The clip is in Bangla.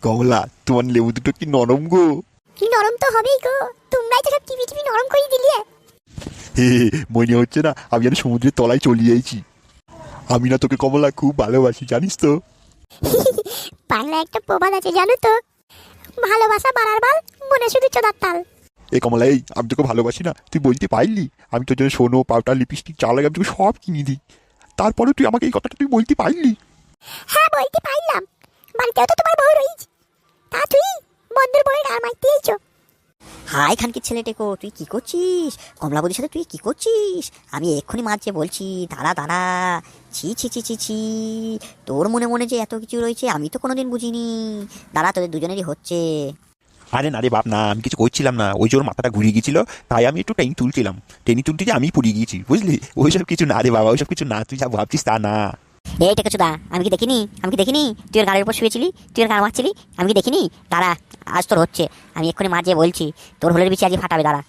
কমলা, তোমার লেবু দুটো কি নরম গো। কি নরম তো হবেই গো, তোমরাই তো সব টিপি টিপি নরম করে দিলে। হে, মনে হচ্ছে না আমি যেন সমুদ্রের তলায় চলে যাইছি। আমি না তোকে কমলা খুব ভালোবাসি, জানিস তো। বাংলা একটা প্রবাদ আছে জানো তো, ভালোবাসা বাড়ার বাল, মনে শুধু চোদার তাল। এ কমলা, এই আমি তোকে ভালোবাসি না তুই বলতে পারলি? আমি তোর জন্য সোনো, পাউডার, লিপস্টিক, চা লাগে আমি তোকে সব কিনে দিই। তারপরে তুই আমাকে এই কথাটা তুই বলতে পারলি? হ্যাঁ বলতে পারলাম, বাড়িতেও তো তোমার বউ রয়েছে, তা তুই বন্ধুর বউয়ের আর মারতে এসো। হাই খানকির ছেলেটেকো, তুই কি করছিস? কমলাবতীর সাথে তুই কি করছিস? আমি এক্ষুনি মারছে বলছি, দাঁড়া দাঁড়া। ছি ছি ছি ছি ছি, তোর মনে মনে যে এত কিছু রয়েছে আমি তো কোনোদিন বুঝিনি। দাঁড়া, তোদের দুজনেরই হচ্ছে। আরে না রে বাপ, না আমি কিছু করছিলাম না, ওই যে ওর মাথাটা ঘুরিয়ে গিয়েছিল, তাই আমি একটু টেনে তুলছিলাম। টেনে তুলতে যে আমি পুড়িয়ে গিয়েছি, বুঝলি? ওইসব কিছু না রে বাবা, ওইসব কিছু না, তুই যা ভাবছিস তা না। এই টেকেছুদা, আমি কি দেখিনি? আমি কি দেখিনি তুই ওর গাড়ির উপর শুয়েছিলি? তুই ওর গাড়ি মারছিলি? আমি কি দেখিনি? দাঁড়া, আজ তোর হচ্ছে। আমি এক্ষুনি মাঝে বলছি, তোর হোলের বিচি আজকে ফাটাবে, দাঁড়া।